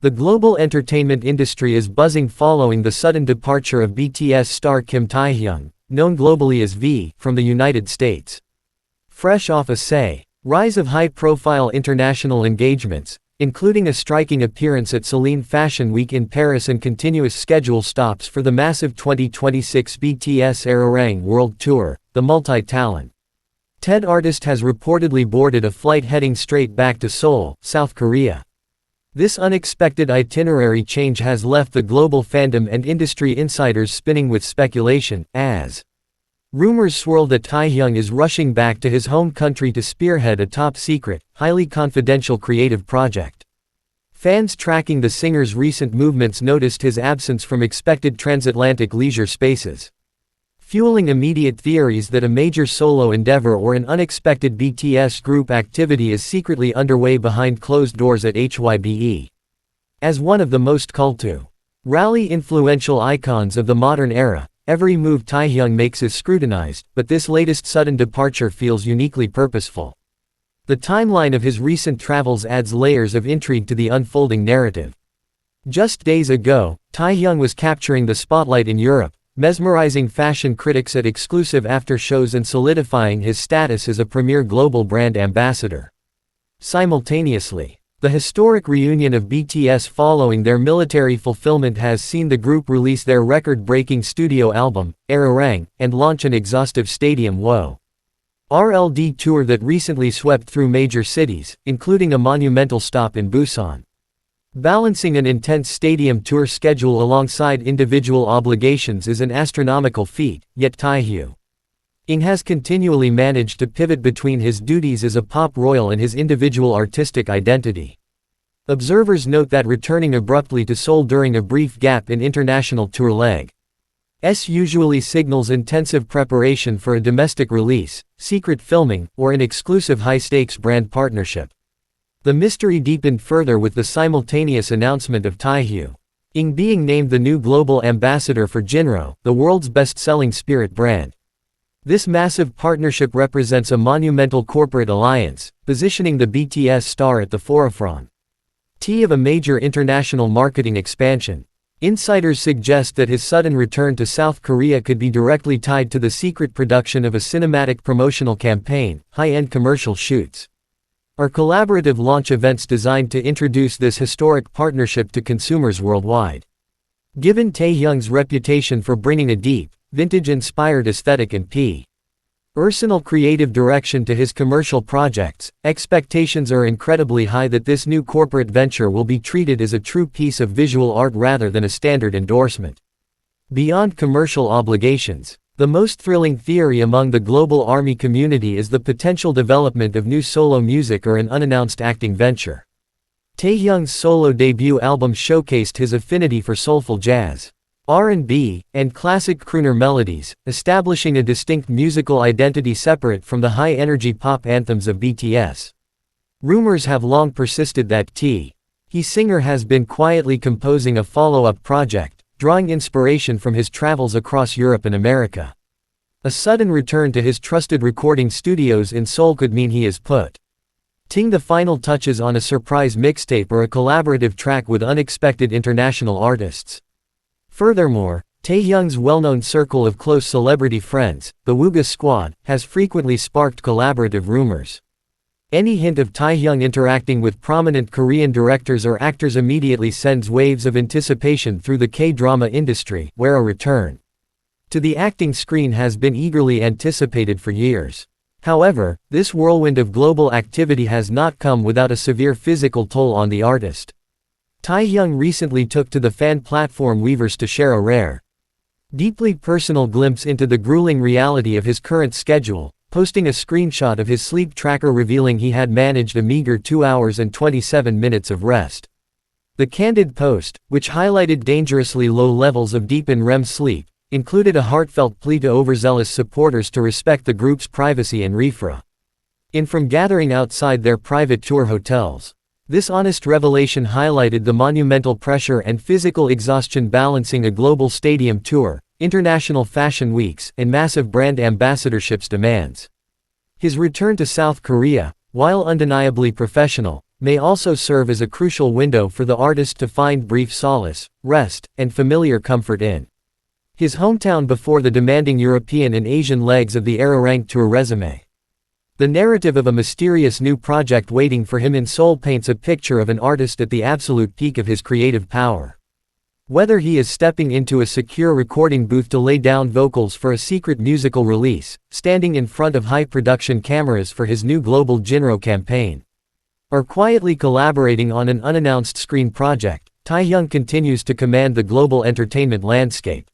The global entertainment industry is buzzing following the sudden departure of BTS star Kim Taehyung, known globally as V, from the United States. Fresh off a rise of high-profile international engagements, including a striking appearance at Celine Fashion Week in Paris and continuous schedule stops for the massive 2026 BTS Taehyung World Tour, the multi-talent TED artist has reportedly boarded a flight heading straight back to Seoul, South Korea. This unexpected itinerary change has left the global fandom and industry insiders spinning with speculation, as rumors swirl that Taehyung is rushing back to his home country to spearhead a top-secret, highly confidential creative project. Fans tracking the singer's recent movements noticed his absence from expected transatlantic leisure spaces, fueling immediate theories that a major solo endeavor or an unexpected BTS group activity is secretly underway behind closed doors at HYBE. As one of the most cult-to rally influential icons of the modern era, every move Taehyung makes is scrutinized, but this latest sudden departure feels uniquely purposeful. The timeline of his recent travels adds layers of intrigue to the unfolding narrative. Just days ago, Taehyung was capturing the spotlight in Europe, mesmerizing fashion critics at exclusive after-shows and solidifying his status as a premier global brand ambassador. Simultaneously, the historic reunion of BTS following their military fulfillment has seen the group release their record-breaking studio album, Taehyung, and launch an exhaustive stadium RLD tour that recently swept through major cities, including a monumental stop in Busan. Balancing an intense stadium tour schedule alongside individual obligations is an astronomical feat, yet Taehyung has continually managed to pivot between his duties as a pop royal and his individual artistic identity. Observers note that returning abruptly to Seoul during a brief gap in international tour legs usually signals intensive preparation for a domestic release, secret filming, or an exclusive high-stakes brand partnership. The mystery deepened further with the simultaneous announcement of Taehyung being named the new global ambassador for Jinro, the world's best-selling spirit brand. This massive partnership represents a monumental corporate alliance, positioning the BTS star at the forefront of a major international marketing expansion. Insiders suggest that his sudden return to South Korea could be directly tied to the secret production of a cinematic promotional campaign, high-end commercial shoots, or collaborative launch events designed to introduce this historic partnership to consumers worldwide. Given Taehyung's reputation for bringing a deep, vintage-inspired aesthetic and personal creative direction to his commercial projects, expectations are incredibly high that this new corporate venture will be treated as a true piece of visual art rather than a standard endorsement. Beyond commercial obligations, the most thrilling theory among the global ARMY community is the potential development of new solo music or an unannounced acting venture. Taehyung's solo debut album showcased his affinity for soulful jazz, R&B, and classic crooner melodies, establishing a distinct musical identity separate from the high-energy pop anthems of BTS. Rumors have long persisted that Taehyung singer has been quietly composing a follow-up project, drawing inspiration from his travels across Europe and America. A sudden return to his trusted recording studios in Seoul could mean he is putting the final touches on a surprise mixtape or a collaborative track with unexpected international artists. Furthermore, Taehyung's well-known circle of close celebrity friends, the Wooga Squad, has frequently sparked collaborative rumors. Any hint of Taehyung interacting with prominent Korean directors or actors immediately sends waves of anticipation through the K-drama industry, where a return to the acting screen has been eagerly anticipated for years. However, this whirlwind of global activity has not come without a severe physical toll on the artist. Taehyung recently took to the fan platform Weverse to share a rare, deeply personal glimpse into the grueling reality of his current schedule, posting a screenshot of his sleep tracker revealing he had managed a meager 2 hours and 27 minutes of rest. The candid post, which highlighted dangerously low levels of deep and REM sleep, included a heartfelt plea to overzealous supporters to respect the group's privacy and refrain from gathering outside their private tour hotels. This honest revelation highlighted the monumental pressure and physical exhaustion balancing a global stadium tour, international fashion weeks, and massive brand ambassadorships demands. His return to South Korea, while undeniably professional, may also serve as a crucial window for the artist to find brief solace, rest, and familiar comfort in his hometown before the demanding European and Asian legs of the Arirang tour resume. The narrative of a mysterious new project waiting for him in Seoul paints a picture of an artist at the absolute peak of his creative power. Whether he is stepping into a secure recording booth to lay down vocals for a secret musical release, standing in front of high-production cameras for his new global Jinro campaign, or quietly collaborating on an unannounced screen project, Taehyung continues to command the global entertainment landscape.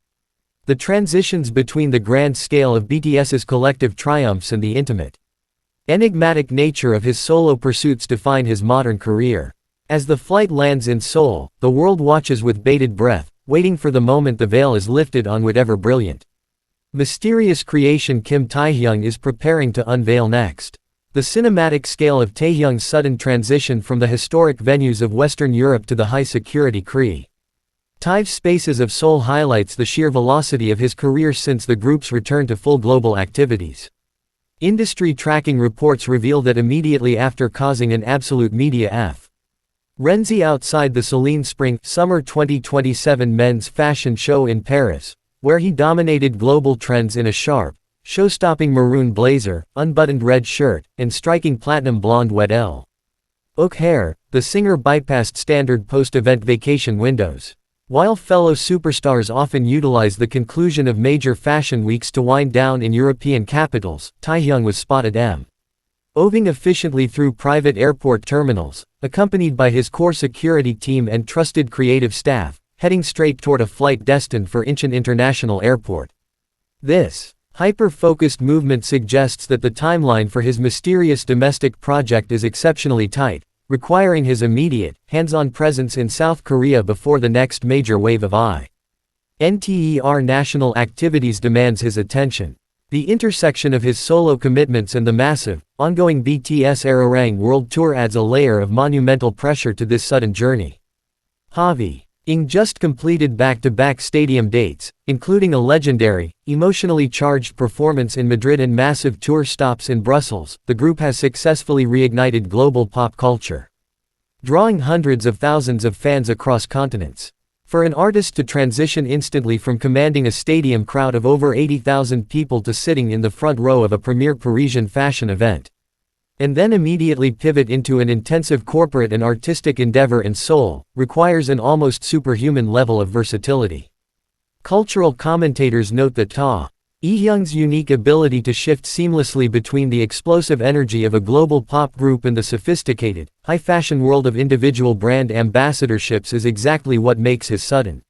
The transitions between the grand scale of BTS's collective triumphs and the intimate, enigmatic nature of his solo pursuits define his modern career. As the flight lands in Seoul, the world watches with bated breath, waiting for the moment the veil is lifted on whatever brilliant, mysterious creation Kim Taehyung is preparing to unveil next. The cinematic scale of Taehyung's sudden transition from the historic venues of Western Europe to the high-security TIVE spaces of Seoul highlights the sheer velocity of his career since the group's return to full global activities. Industry tracking reports reveal that immediately after causing an absolute media frenzy outside the Celine Spring/Summer 2027 men's fashion show in Paris, where he dominated global trends in a sharp, show-stopping maroon blazer, unbuttoned red shirt, and striking platinum blonde wet look hair, the singer bypassed standard post-event vacation windows. While fellow superstars often utilize the conclusion of major fashion weeks to wind down in European capitals, Taehyung was spotted moving efficiently through private airport terminals, accompanied by his core security team and trusted creative staff, heading straight toward a flight destined for Incheon International Airport. This hyper-focused movement suggests that the timeline for his mysterious domestic project is exceptionally tight, requiring his immediate, hands-on presence in South Korea before the next major wave of national activities demands his attention. The intersection of his solo commitments and the massive, ongoing BTS Arirang World Tour adds a layer of monumental pressure to this sudden journey. Having just completed back-to-back stadium dates, including a legendary, emotionally charged performance in Madrid and massive tour stops in Brussels, the group has successfully reignited global pop culture, drawing hundreds of thousands of fans across continents. For an artist to transition instantly from commanding a stadium crowd of over 80,000 people to sitting in the front row of a premier Parisian fashion event, and then immediately pivot into an intensive corporate and artistic endeavor in Seoul, requires an almost superhuman level of versatility. Cultural commentators note that Taehyung's unique ability to shift seamlessly between the explosive energy of a global pop group and the sophisticated, high-fashion world of individual brand ambassadorships is exactly what makes his sudden,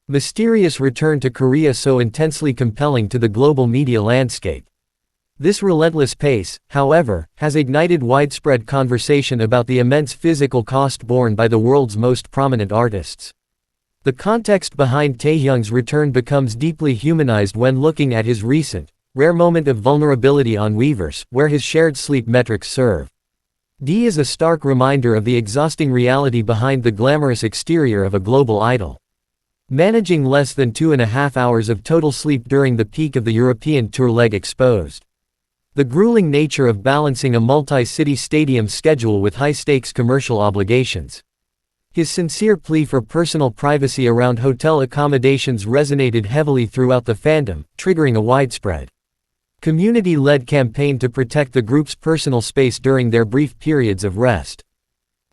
mysterious return to Korea so intensely compelling to the global media landscape. This relentless pace, however, has ignited widespread conversation about the immense physical cost borne by the world's most prominent artists. The context behind Taehyung's return becomes deeply humanized when looking at his recent, rare moment of vulnerability on Weverse, where his shared sleep metrics serve as a stark reminder of the exhausting reality behind the glamorous exterior of a global idol. Managing less than 2.5 hours of total sleep during the peak of the European tour leg exposed the grueling nature of balancing a multi-city stadium schedule with high-stakes commercial obligations. His sincere plea for personal privacy around hotel accommodations resonated heavily throughout the fandom, triggering a widespread, community-led campaign to protect the group's personal space during their brief periods of rest.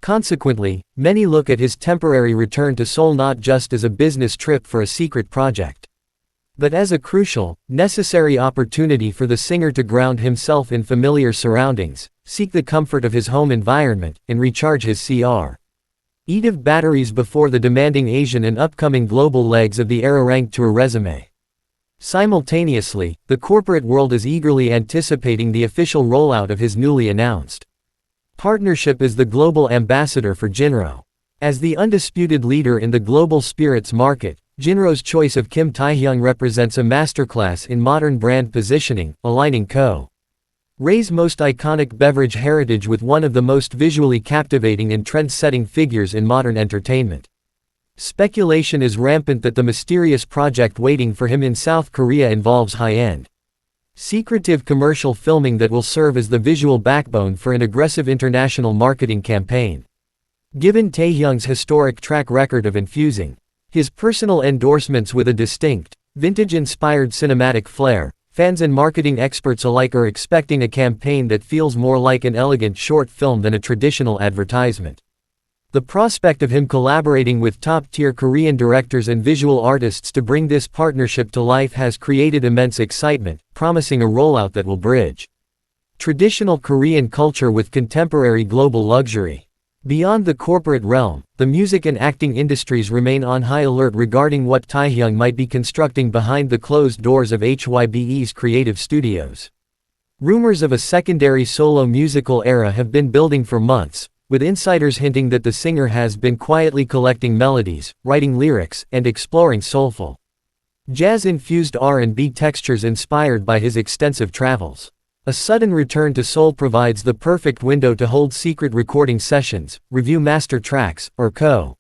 Consequently, many look at his temporary return to Seoul not just as a business trip for a secret project, but as a crucial, necessary opportunity for the singer to ground himself in familiar surroundings, seek the comfort of his home environment, and recharge his batteries before the demanding Asian and upcoming global legs of the Arirang tour resume. Simultaneously, the corporate world is eagerly anticipating the official rollout of his newly announced partnership as the global ambassador for Jinro. As the undisputed leader in the global spirits market, Jinro's choice of Kim Taehyung represents a masterclass in modern brand positioning, aligning Korea's most iconic beverage heritage with one of the most visually captivating and trend-setting figures in modern entertainment. Speculation is rampant that the mysterious project waiting for him in South Korea involves high-end, Secretive commercial filming that will serve as the visual backbone for an aggressive international marketing campaign. Given Taehyung's historic track record of infusing his personal endorsements with a distinct, vintage-inspired cinematic flair, fans and marketing experts alike are expecting a campaign that feels more like an elegant short film than a traditional advertisement. The prospect of him collaborating with top-tier Korean directors and visual artists to bring this partnership to life has created immense excitement, promising a rollout that will bridge traditional Korean culture with contemporary global luxury. Beyond the corporate realm, the music and acting industries remain on high alert regarding what Taehyung might be constructing behind the closed doors of HYBE's creative studios. Rumors of a secondary solo musical era have been building for months, with insiders hinting that the singer has been quietly collecting melodies, writing lyrics, and exploring soulful, jazz-infused R&B textures inspired by his extensive travels. A sudden return to soul provides the perfect window to hold secret recording sessions, review master tracks, or co-laborate